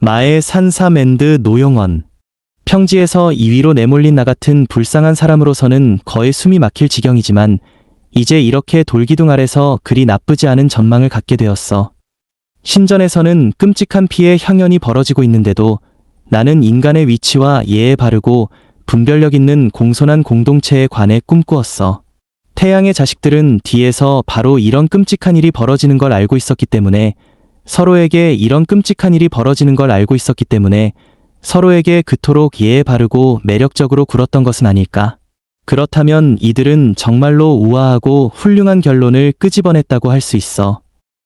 마의 산사맨드 노용원. 평지에서 2위로 내몰린 나 같은 불쌍한 사람으로서는 거의 숨이 막힐 지경이지만 이제 이렇게 돌기둥 아래서 그리 나쁘지 않은 전망을 갖게 되었어. 신전에서는 끔찍한 피해 향연이 벌어지고 있는데도 나는 인간의 위치와 예에 바르고 분별력 있는 공손한 공동체에 관해 꿈꾸었어. 태양의 자식들은 뒤에서 바로 이런 끔찍한 일이 벌어지는 걸 알고 있었기 때문에 서로에게 그토록 예에 바르고 매력적으로 굴었던 것은 아닐까. 그렇다면 이들은 정말로 우아하고 훌륭한 결론을 끄집어냈다고 할 수 있어.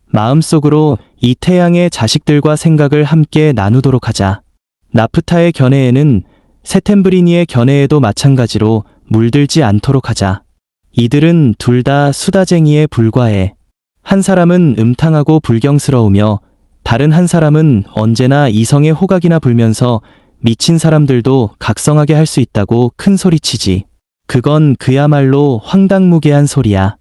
마음속으로 이 태양의 자식들과 생각을 함께 나누도록 하자. 나프타의 견해에는 세템브리니의 견해에도 마찬가지로 물들지 않도록 하자. 이들은 둘 다 수다쟁이에 불과해. 한 사람은 음탕하고 불경스러우며 다른 한 사람은 언제나 이성의 호각이나 불면서 미친 사람들도 각성하게 할 수 있다고 큰 소리치지. 그건 그야말로 황당무계한 소리야.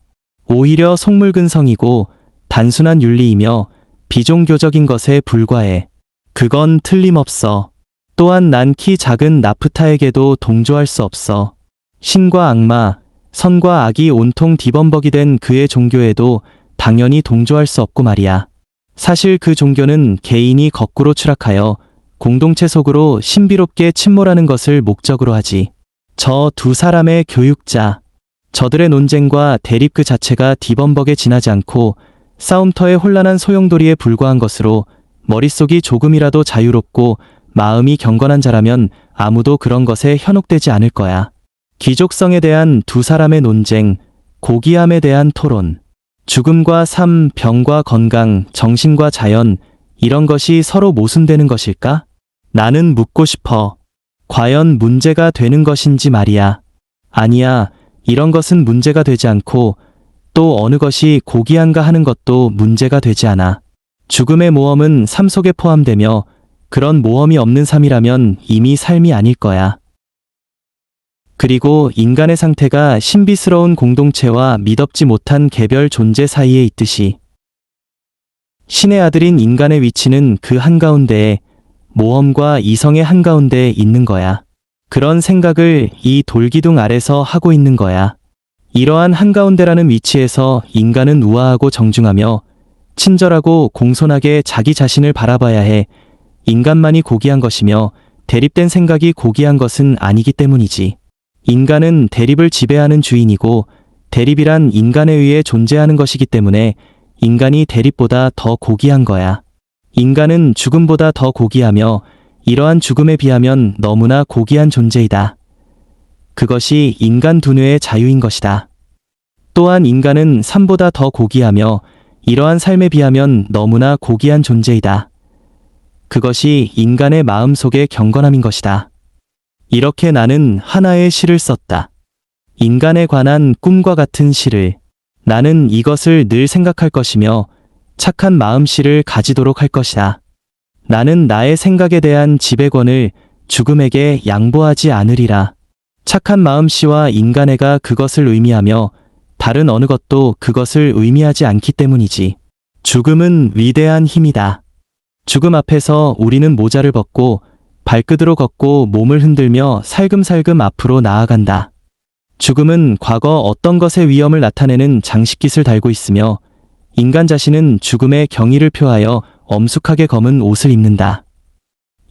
오히려 속물근성이고 단순한 윤리이며 비종교적인 것에 불과해. 그건 틀림없어. 또한 난 키 작은 나프타에게도 동조할 수 없어. 신과 악마, 선과 악이 온통 뒤범벅이 된 그의 종교에도 당연히 동조할 수 없고 말이야. 사실 그 종교는 개인이 거꾸로 추락하여 공동체 속으로 신비롭게 침몰하는 것을 목적으로 하지. 저 두 사람의 교육자, 저들의 논쟁과 대립 그 자체가 뒤범벅에 지나지 않고 싸움터의 혼란한 소용돌이에 불과한 것으로 머릿속이 조금이라도 자유롭고 마음이 경건한 자라면 아무도 그런 것에 현혹되지 않을 거야. 귀족성에 대한 두 사람의 논쟁, 고귀함에 대한 토론, 죽음과 삶, 병과 건강, 정신과 자연, 이런 것이 서로 모순되는 것일까? 나는 묻고 싶어. 과연 문제가 되는 것인지 말이야. 아니야, 이런 것은 문제가 되지 않고 또 어느 것이 고귀한가 하는 것도 문제가 되지 않아. 죽음의 모험은 삶 속에 포함되며 그런 모험이 없는 삶이라면 이미 삶이 아닐 거야. 그리고 인간의 상태가 신비스러운 공동체와 미덥지 못한 개별 존재 사이에 있듯이 신의 아들인 인간의 위치는 그 한가운데에 모험과 이성의 한가운데에 있는 거야. 그런 생각을 이 돌기둥 아래서 하고 있는 거야. 이러한 한가운데라는 위치에서 인간은 우아하고 정중하며 친절하고 공손하게 자기 자신을 바라봐야 해. 인간만이 고귀한 것이며 대립된 생각이 고귀한 것은 아니기 때문이지. 인간은 대립을 지배하는 주인이고 대립이란 인간에 의해 존재하는 것이기 때문에 인간이 대립보다 더 고귀한 거야. 인간은 죽음보다 더 고귀하며 이러한 죽음에 비하면 너무나 고귀한 존재이다. 그것이 인간 두뇌의 자유인 것이다. 또한 인간은 삶보다 더 고귀하며 이러한 삶에 비하면 너무나 고귀한 존재이다. 그것이 인간의 마음속의 경건함인 것이다. 이렇게 나는 하나의 시를 썼다. 인간에 관한 꿈과 같은 시를. 나는 이것을 늘 생각할 것이며 착한 마음씨를 가지도록 할 것이다. 나는 나의 생각에 대한 지배권을 죽음에게 양보하지 않으리라. 착한 마음씨와 인간애가 그것을 의미하며 다른 어느 것도 그것을 의미하지 않기 때문이지. 죽음은 위대한 힘이다. 죽음 앞에서 우리는 모자를 벗고 발끝으로 걷고 몸을 흔들며 살금살금 앞으로 나아간다. 죽음은 과거 어떤 것의 위험을 나타내는 장식깃을 달고 있으며 인간 자신은 죽음의 경의를 표하여 엄숙하게 검은 옷을 입는다.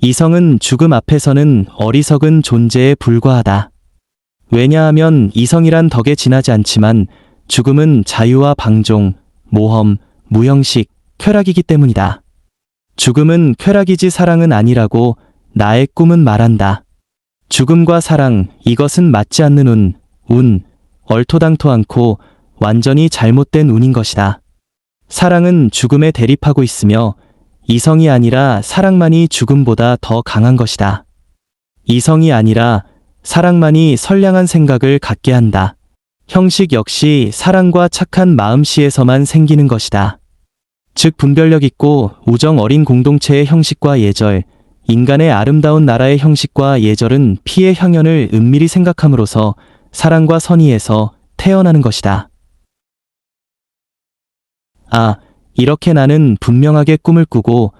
이성은 죽음 앞에서는 어리석은 존재에 불과하다. 왜냐하면 이성이란 덕에 지나지 않지만 죽음은 자유와 방종, 모험, 무형식, 쾌락이기 때문이다. 죽음은 쾌락이지 사랑은 아니라고 나의 꿈은 말한다. 죽음과 사랑, 이것은 맞지 않는 운, 얼토당토 않고 완전히 잘못된 운인 것이다. 사랑은 죽음에 대립하고 있으며 이성이 아니라 사랑만이 죽음보다 더 강한 것이다. 이성이 아니라 사랑만이 선량한 생각을 갖게 한다. 형식 역시 사랑과 착한 마음씨에서만 생기는 것이다. 즉 분별력 있고 우정 어린 공동체의 형식과 예절, 인간의 아름다운 나라의 형식과 예절은 피의 향연을 은밀히 생각함으로써 사랑과 선의에서 태어나는 것이다. 이렇게 나는 분명하게 꿈을 꾸고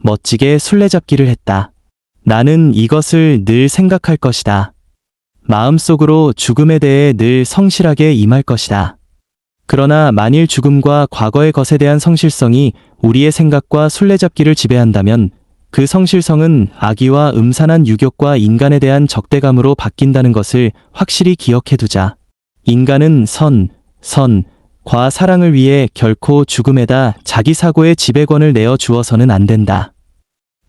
멋지게 술래잡기를 했다. 나는 이것을 늘 생각할 것이다. 마음속으로 죽음에 대해 늘 성실하게 임할 것이다. 그러나 만일 죽음과 과거의 것에 대한 성실성이 우리의 생각과 술래잡기를 지배한다면 그 성실성은 악의와 음산한 유격과 인간에 대한 적대감으로 바뀐다는 것을 확실히 기억해두자. 인간은 과 사랑을 위해 결코 죽음에다 자기 사고의 지배권을 내어 주어서는 안 된다.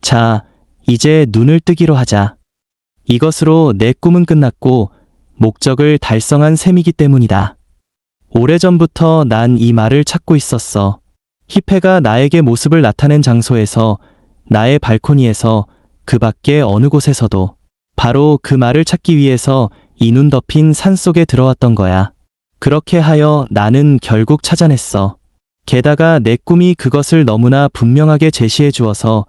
자, 이제 눈을 뜨기로 하자. 이것으로 내 꿈은 끝났고 목적을 달성한 셈이기 때문이다. 오래전부터 난 이 말을 찾고 있었어. 희패가 나에게 모습을 나타낸 장소에서, 나의 발코니에서, 그 밖에 어느 곳에서도 바로 그 말을 찾기 위해서 이 눈 덮인 산속에 들어왔던 거야. 그렇게 하여 나는 결국 찾아냈어. 게다가 내 꿈이 그것을 너무나 분명하게 제시해 주어서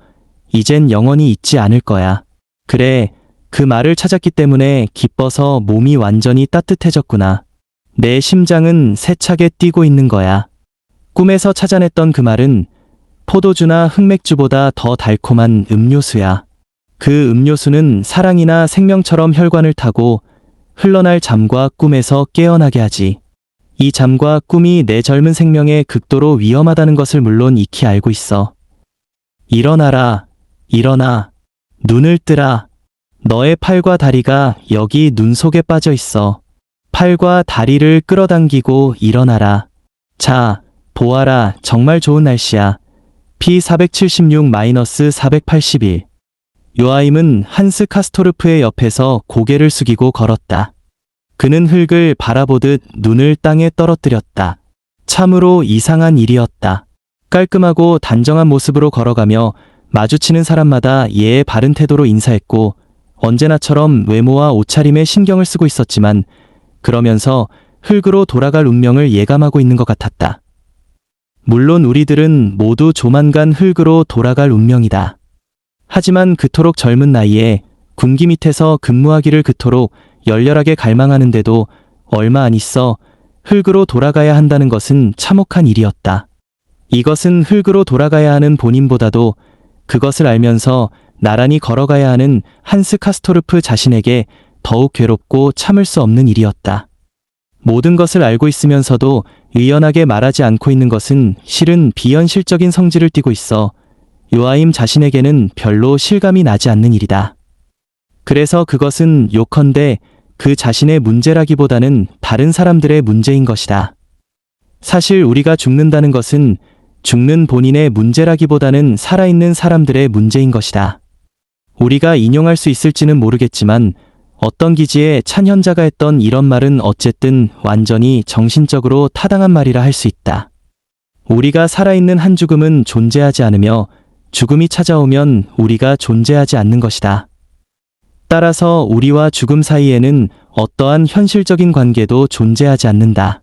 이젠 영원히 잊지 않을 거야. 그래, 그 말을 찾았기 때문에 기뻐서 몸이 완전히 따뜻해졌구나. 내 심장은 세차게 뛰고 있는 거야. 꿈에서 찾아냈던 그 말은 포도주나 흑맥주보다 더 달콤한 음료수야. 그 음료수는 사랑이나 생명처럼 혈관을 타고 흘러날 잠과 꿈에서 깨어나게 하지. 이 잠과 꿈이 내 젊은 생명에 극도로 위험하다는 것을 물론 익히 알고 있어. 일어나라, 일어나. 눈을 뜨라. 너의 팔과 다리가 여기 눈 속에 빠져 있어. 팔과 다리를 끌어당기고 일어나라. 자, 보아라. 정말 좋은 날씨야. P476-481. 요아임은 한스 카스토르프의 옆에서 고개를 숙이고 걸었다. 그는 흙을 바라보듯 눈을 땅에 떨어뜨렸다. 참으로 이상한 일이었다. 깔끔하고 단정한 모습으로 걸어가며 마주치는 사람마다 예의 바른 태도로 인사했고 언제나처럼 외모와 옷차림에 신경을 쓰고 있었지만 그러면서 흙으로 돌아갈 운명을 예감하고 있는 것 같았다. 물론 우리들은 모두 조만간 흙으로 돌아갈 운명이다. 하지만 그토록 젊은 나이에 군기 밑에서 근무하기를 그토록 열렬하게 갈망하는데도 얼마 안 있어 흙으로 돌아가야 한다는 것은 참혹한 일이었다. 이것은 흙으로 돌아가야 하는 본인보다도 그것을 알면서 나란히 걸어가야 하는 한스 카스토르프 자신에게 더욱 괴롭고 참을 수 없는 일이었다. 모든 것을 알고 있으면서도 의연하게 말하지 않고 있는 것은 실은 비현실적인 성질을 띠고 있어 요아임 자신에게는 별로 실감이 나지 않는 일이다. 그래서 그것은 요컨대 그 자신의 문제라기보다는 다른 사람들의 문제인 것이다. 사실 우리가 죽는다는 것은 죽는 본인의 문제라기보다는 살아있는 사람들의 문제인 것이다. 우리가 인용할 수 있을지는 모르겠지만 어떤 기지의 찬현자가 했던 이런 말은 어쨌든 완전히 정신적으로 타당한 말이라 할 수 있다. 우리가 살아있는 한 죽음은 존재하지 않으며 죽음이 찾아오면 우리가 존재하지 않는 것이다. 따라서 우리와 죽음 사이에는 어떠한 현실적인 관계도 존재하지 않는다.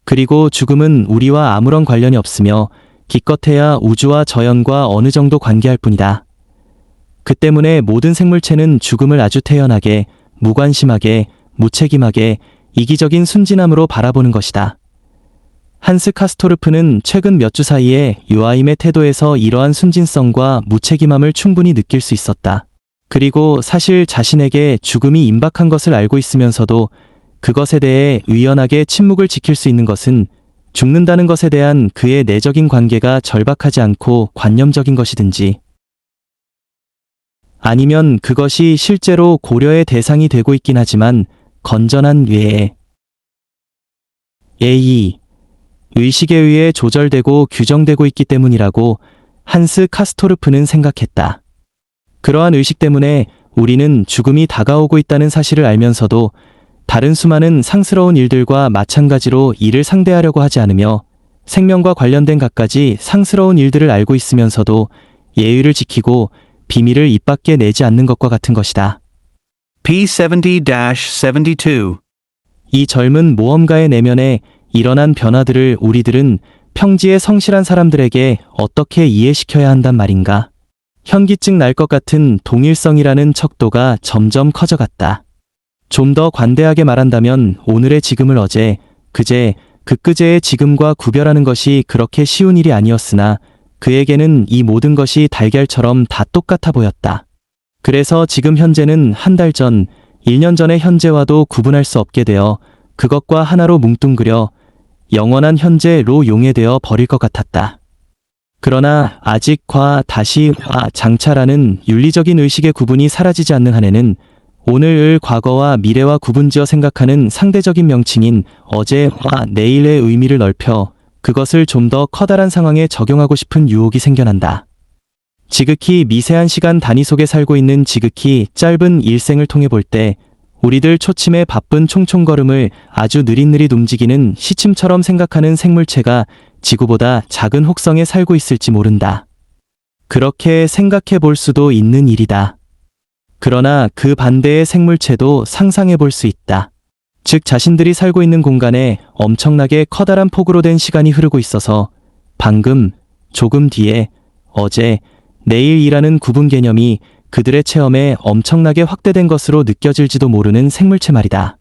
그리고 죽음은 우리와 아무런 관련이 없으며 기껏해야 우주와 저연과 어느 정도 관계할 뿐이다. 그 때문에 모든 생물체는 죽음을 아주 태연하게, 무관심하게, 무책임하게, 이기적인 순진함으로 바라보는 것이다. 한스 카스토르프는 최근 몇 주 사이에 요아임의 태도에서 이러한 순진성과 무책임함을 충분히 느낄 수 있었다. 그리고 사실 자신에게 죽음이 임박한 것을 알고 있으면서도 그것에 대해 의연하게 침묵을 지킬 수 있는 것은 죽는다는 것에 대한 그의 내적인 관계가 절박하지 않고 관념적인 것이든지 아니면 그것이 실제로 고려의 대상이 되고 있긴 하지만 건전한 뇌에 의식에 의해 조절되고 규정되고 있기 때문이라고 한스 카스토르프는 생각했다. 그러한 의식 때문에 우리는 죽음이 다가오고 있다는 사실을 알면서도 다른 수많은 상스러운 일들과 마찬가지로 이를 상대하려고 하지 않으며 생명과 관련된 갖가지 상스러운 일들을 알고 있으면서도 예의를 지키고 비밀을 입 밖에 내지 않는 것과 같은 것이다. P70-72 이 젊은 모험가의 내면에 일어난 변화들을 우리들은 평지의 성실한 사람들에게 어떻게 이해시켜야 한단 말인가? 현기증 날 것 같은 동일성이라는 척도가 점점 커져갔다. 좀 더 관대하게 말한다면 오늘의 지금을 어제, 그제, 그그제의 지금과 구별하는 것이 그렇게 쉬운 일이 아니었으나 그에게는 이 모든 것이 달걀처럼 다 똑같아 보였다. 그래서 지금 현재는 한 달 전, 1년 전의 현재와도 구분할 수 없게 되어 그것과 하나로 뭉뚱그려 영원한 현재로 용해되어 버릴 것 같았다. 그러나 아직 과, 다시, 와, 장차라는 윤리적인 의식의 구분이 사라지지 않는 한에는 오늘을 과거와 미래와 구분지어 생각하는 상대적인 명칭인 어제와 내일의 의미를 넓혀 그것을 좀 더 커다란 상황에 적용하고 싶은 유혹이 생겨난다. 지극히 미세한 시간 단위 속에 살고 있는 지극히 짧은 일생을 통해 볼 때 우리들 초침의 바쁜 총총걸음을 아주 느릿느릿 움직이는 시침처럼 생각하는 생물체가 지구보다 작은 혹성에 살고 있을지 모른다. 그렇게 생각해 볼 수도 있는 일이다. 그러나 그 반대의 생물체도 상상해 볼 수 있다. 즉 자신들이 살고 있는 공간에 엄청나게 커다란 폭으로 된 시간이 흐르고 있어서 방금, 조금 뒤에, 어제, 내일이라는 구분 개념이 그들의 체험에 엄청나게 확대된 것으로 느껴질지도 모르는 생물체 말이다.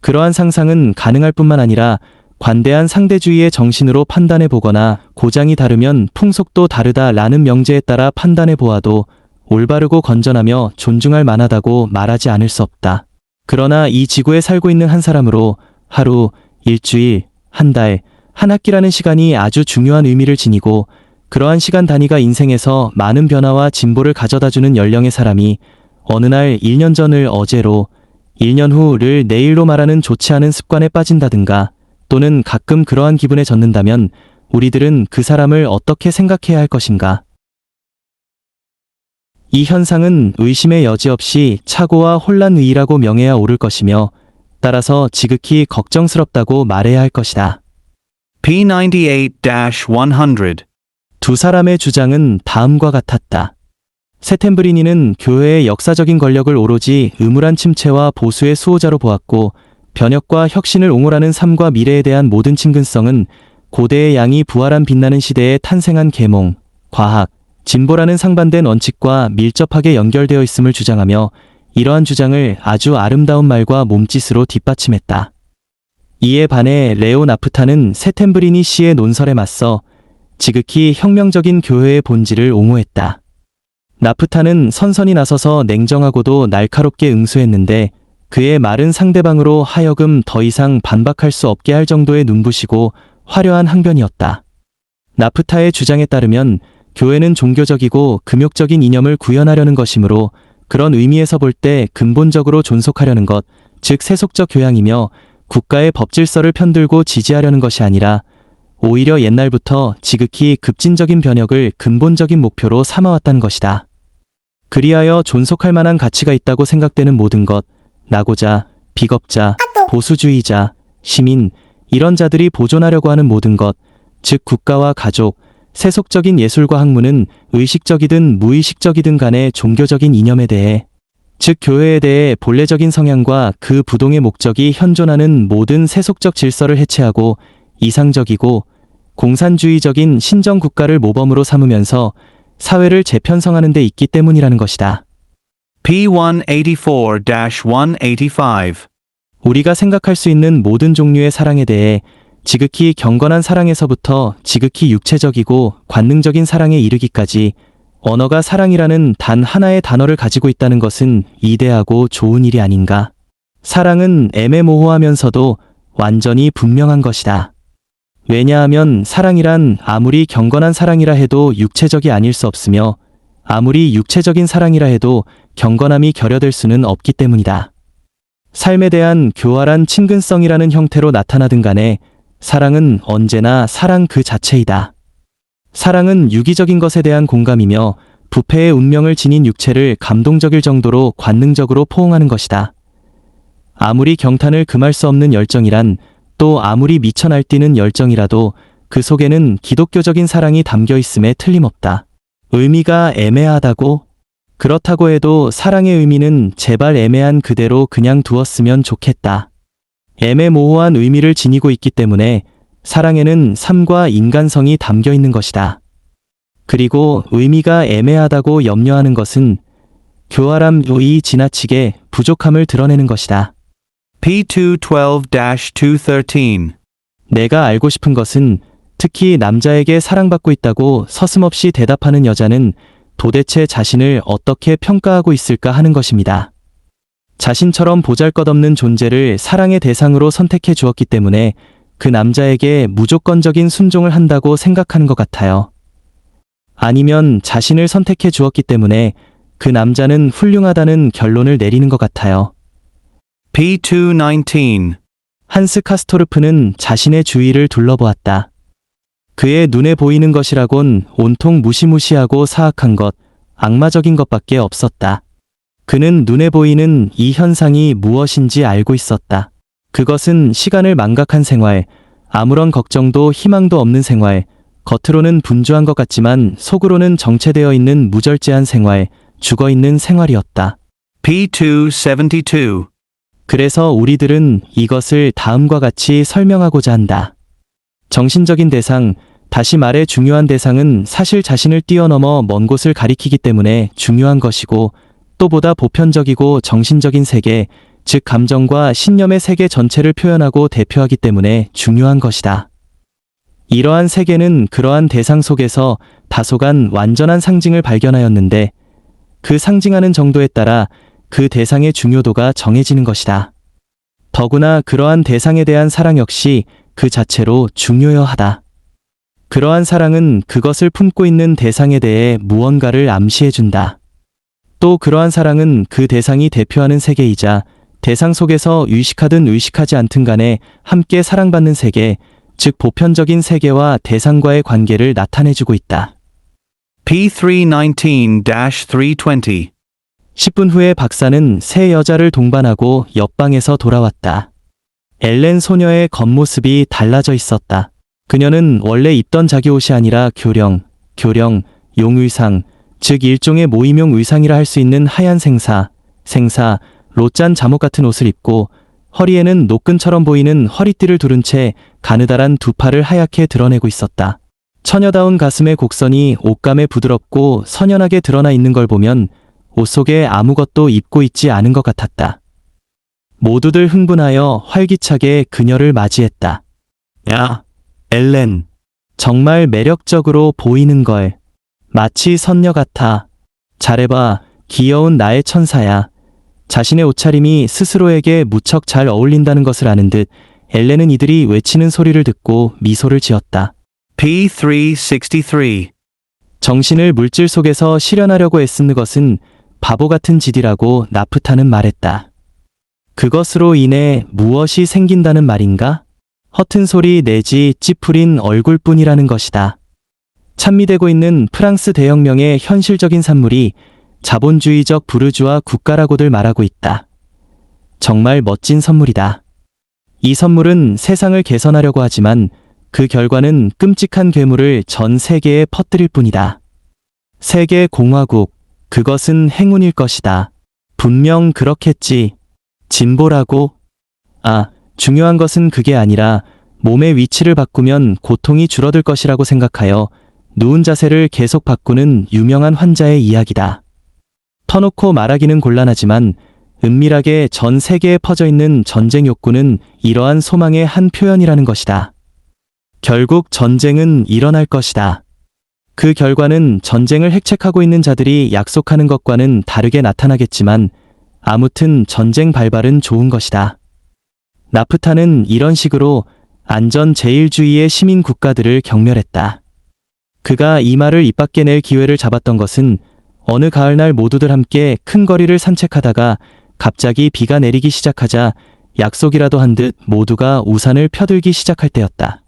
그러한 상상은 가능할 뿐만 아니라 관대한 상대주의의 정신으로 판단해 보거나 고장이 다르면 풍속도 다르다라는 명제에 따라 판단해 보아도 올바르고 건전하며 존중할 만하다고 말하지 않을 수 없다. 그러나 이 지구에 살고 있는 한 사람으로 하루, 일주일, 한 달, 한 학기라는 시간이 아주 중요한 의미를 지니고 그러한 시간 단위가 인생에서 많은 변화와 진보를 가져다주는 연령의 사람이 어느 날 1년 전을 어제로, 1년 후를 내일로 말하는 좋지 않은 습관에 빠진다든가 또는 가끔 그러한 기분에 젖는다면 우리들은 그 사람을 어떻게 생각해야 할 것인가? 이 현상은 의심의 여지 없이 착오와 혼란의라고 명해야 옳을 것이며 따라서 지극히 걱정스럽다고 말해야 할 것이다. P98-100 두 사람의 주장은 다음과 같았다. 세템브리니는 교회의 역사적인 권력을 오로지 의무란 침체와 보수의 수호자로 보았고 변혁과 혁신을 옹호하는 삶과 미래에 대한 모든 친근성은 고대의 양이 부활한 빛나는 시대에 탄생한 계몽, 과학, 진보라는 상반된 원칙과 밀접하게 연결되어 있음을 주장하며 이러한 주장을 아주 아름다운 말과 몸짓으로 뒷받침했다. 이에 반해 레오 나프타는 세템브리니 씨의 논설에 맞서 지극히 혁명적인 교회의 본질을 옹호했다. 나프타는 선선히 나서서 냉정하고도 날카롭게 응수했는데 그의 말은 상대방으로 하여금 더 이상 반박할 수 없게 할 정도의 눈부시고 화려한 항변이었다. 나프타의 주장에 따르면 교회는 종교적이고 금욕적인 이념을 구현하려는 것이므로 그런 의미에서 볼 때 근본적으로 존속하려는 것, 즉 세속적 교양이며 국가의 법질서를 편들고 지지하려는 것이 아니라 오히려 옛날부터 지극히 급진적인 변혁을 근본적인 목표로 삼아왔다는 것이다. 그리하여 존속할 만한 가치가 있다고 생각되는 모든 것, 나고자, 비겁자, 보수주의자, 시민, 이런 자들이 보존하려고 하는 모든 것, 즉 국가와 가족, 세속적인 예술과 학문은 의식적이든 무의식적이든 간의 종교적인 이념에 대해, 즉 교회에 대해 본래적인 성향과 그 부동의 목적이 현존하는 모든 세속적 질서를 해체하고 이상적이고 공산주의적인 신정국가를 모범으로 삼으면서 사회를 재편성하는 데 있기 때문이라는 것이다. P184-185 우리가 생각할 수 있는 모든 종류의 사랑에 대해 지극히 경건한 사랑에서부터 지극히 육체적이고 관능적인 사랑에 이르기까지 언어가 사랑이라는 단 하나의 단어를 가지고 있다는 것은 이대하고 좋은 일이 아닌가? 사랑은 애매모호하면서도 완전히 분명한 것이다. 왜냐하면 사랑이란 아무리 경건한 사랑이라 해도 육체적이 아닐 수 없으며 아무리 육체적인 사랑이라 해도 경건함이 결여될 수는 없기 때문이다. 삶에 대한 교활한 친근성이라는 형태로 나타나든 간에 사랑은 언제나 사랑 그 자체이다. 사랑은 유기적인 것에 대한 공감이며 부패의 운명을 지닌 육체를 감동적일 정도로 관능적으로 포옹하는 것이다. 아무리 경탄을 금할 수 없는 열정이란 또 아무리 미쳐 날뛰는 열정이라도 그 속에는 기독교적인 사랑이 담겨 있음에 틀림없다. 의미가 애매하다고? 그렇다고 해도 사랑의 의미는 제발 애매한 그대로 그냥 두었으면 좋겠다. 애매모호한 의미를 지니고 있기 때문에 사랑에는 삶과 인간성이 담겨 있는 것이다. 그리고 의미가 애매하다고 염려하는 것은 교활함이 지나치게 부족함을 드러내는 것이다. P212-213 내가 알고 싶은 것은 특히 남자에게 사랑받고 있다고 서슴없이 대답하는 여자는 도대체 자신을 어떻게 평가하고 있을까 하는 것입니다. 자신처럼 보잘것없는 존재를 사랑의 대상으로 선택해 주었기 때문에 그 남자에게 무조건적인 순종을 한다고 생각하는 것 같아요. 아니면 자신을 선택해 주었기 때문에 그 남자는 훌륭하다는 결론을 내리는 것 같아요. P219. 한스 카스토르프는 자신의 주위를 둘러보았다. 그의 눈에 보이는 것이라곤 온통 무시무시하고 사악한 것, 악마적인 것밖에 없었다. 그는 눈에 보이는 이 현상이 무엇인지 알고 있었다. 그것은 시간을 망각한 생활, 아무런 걱정도 희망도 없는 생활, 겉으로는 분주한 것 같지만 속으로는 정체되어 있는 무절제한 생활, 죽어있는 생활이었다. P272. 그래서 우리들은 이것을 다음과 같이 설명하고자 한다. 정신적인 대상, 다시 말해 중요한 대상은 사실 자신을 뛰어넘어 먼 곳을 가리키기 때문에 중요한 것이고, 또 보다 보편적이고 정신적인 세계, 즉 감정과 신념의 세계 전체를 표현하고 대표하기 때문에 중요한 것이다. 이러한 세계는 그러한 대상 속에서 다소간 완전한 상징을 발견하였는데, 그 상징하는 정도에 따라 그 대상의 중요도가 정해지는 것이다. 더구나 그러한 대상에 대한 사랑 역시 그 자체로 중요여 하다. 그러한 사랑은 그것을 품고 있는 대상에 대해 무언가를 암시해준다. 또 그러한 사랑은 그 대상이 대표하는 세계이자 대상 속에서 의식하든 의식하지 않든 간에 함께 사랑받는 세계, 즉 보편적인 세계와 대상과의 관계를 나타내주고 있다. P319-320. 10분 후에 박사는 새 여자를 동반하고 옆방에서 돌아왔다. 엘렌 소녀의 겉모습이 달라져 있었다. 그녀는 원래 입던 자기 옷이 아니라 교령, 용의상, 즉 일종의 모임용 의상이라 할 수 있는 하얀 생사, 롯잔 잠옷 같은 옷을 입고 허리에는 노끈처럼 보이는 허리띠를 두른 채 가느다란 두 팔을 하얗게 드러내고 있었다. 처녀다운 가슴의 곡선이 옷감에 부드럽고 선연하게 드러나 있는 걸 보면 옷 속에 아무것도 입고 있지 않은 것 같았다. 모두들 흥분하여 활기차게 그녀를 맞이했다. 야, 엘렌. 정말 매력적으로 보이는걸. 마치 선녀 같아. 잘해봐. 귀여운 나의 천사야. 자신의 옷차림이 스스로에게 무척 잘 어울린다는 것을 아는 듯 엘렌은 이들이 외치는 소리를 듣고 미소를 지었다. P363. 정신을 물질 속에서 실현하려고 애쓰는 것은 바보 같은 짓이라고 나프타는 말했다. 그것으로 인해 무엇이 생긴다는 말인가? 허튼 소리 내지 찌푸린 얼굴뿐이라는 것이다. 찬미되고 있는 프랑스 대혁명의 현실적인 산물이 자본주의적 부르주아 국가라고들 말하고 있다. 정말 멋진 선물이다. 이 선물은 세상을 개선하려고 하지만 그 결과는 끔찍한 괴물을 전 세계에 퍼뜨릴 뿐이다. 세계 공화국, 그것은 행운일 것이다. 분명 그렇겠지. 진보라고? 중요한 것은 그게 아니라 몸의 위치를 바꾸면 고통이 줄어들 것이라고 생각하여 누운 자세를 계속 바꾸는 유명한 환자의 이야기다. 터놓고 말하기는 곤란하지만 은밀하게 전 세계에 퍼져 있는 전쟁 욕구는 이러한 소망의 한 표현이라는 것이다. 결국 전쟁은 일어날 것이다. 그 결과는 전쟁을 핵책하고 있는 자들이 약속하는 것과는 다르게 나타나겠지만 아무튼 전쟁 발발은 좋은 것이다. 나프타는 이런 식으로 안전제일주의의 시민 국가들을 경멸했다. 그가 이 말을 입 밖에 낼 기회를 잡았던 것은 어느 가을날 모두들 함께 큰 거리를 산책하다가 갑자기 비가 내리기 시작하자 약속이라도 한 듯 모두가 우산을 펴들기 시작할 때였다.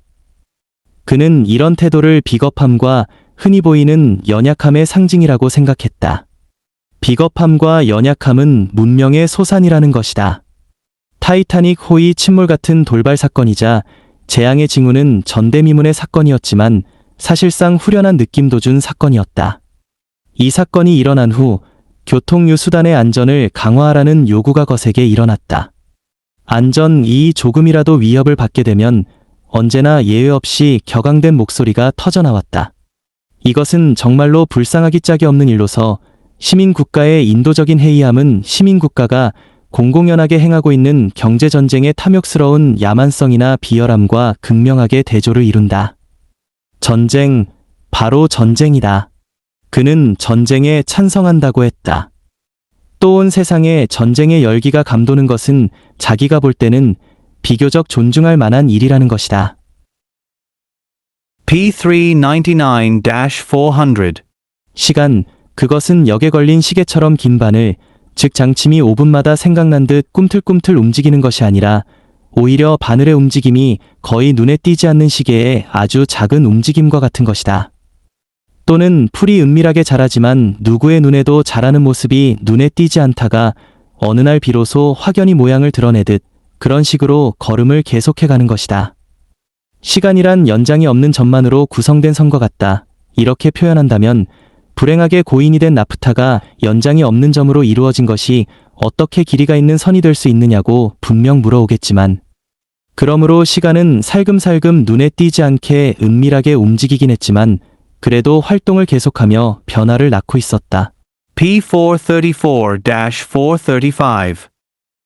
그는 이런 태도를 비겁함과 흔히 보이는 연약함의 상징이라고 생각했다. 비겁함과 연약함은 문명의 소산이라는 것이다. 타이타닉 호위 침몰 같은 돌발 사건이자 재앙의 징후는 전대미문의 사건이었지만 사실상 후련한 느낌도 준 사건이었다. 이 사건이 일어난 후 교통유 수단의 안전을 강화하라는 요구가 거세게 일어났다. 안전이 조금이라도 위협을 받게 되면 언제나 예외 없이 격앙된 목소리가 터져나왔다. 이것은 정말로 불쌍하기 짝이 없는 일로서 시민국가의 인도적인 해이함은 시민국가가 공공연하게 행하고 있는 경제전쟁의 탐욕스러운 야만성이나 비열함과 극명하게 대조를 이룬다. 전쟁, 바로 전쟁이다. 그는 전쟁에 찬성한다고 했다. 또 온 세상에 전쟁의 열기가 감도는 것은 자기가 볼 때는 비교적 존중할 만한 일이라는 것이다. P399-400. 시간, 그것은 역에 걸린 시계처럼 긴 바늘, 즉 장침이 5분마다 생각난 듯 꿈틀꿈틀 움직이는 것이 아니라 오히려 바늘의 움직임이 거의 눈에 띄지 않는 시계의 아주 작은 움직임과 같은 것이다. 또는 풀이 은밀하게 자라지만 누구의 눈에도 자라는 모습이 눈에 띄지 않다가 어느 날 비로소 확연히 모양을 드러내듯 그런 식으로 걸음을 계속해가는 것이다. 시간이란 연장이 없는 점만으로 구성된 선과 같다. 이렇게 표현한다면 불행하게 고인이 된 나프타가 연장이 없는 점으로 이루어진 것이 어떻게 길이가 있는 선이 될 수 있느냐고 분명 물어오겠지만, 그러므로 시간은 살금살금 눈에 띄지 않게 은밀하게 움직이긴 했지만 그래도 활동을 계속하며 변화를 낳고 있었다. P434-435.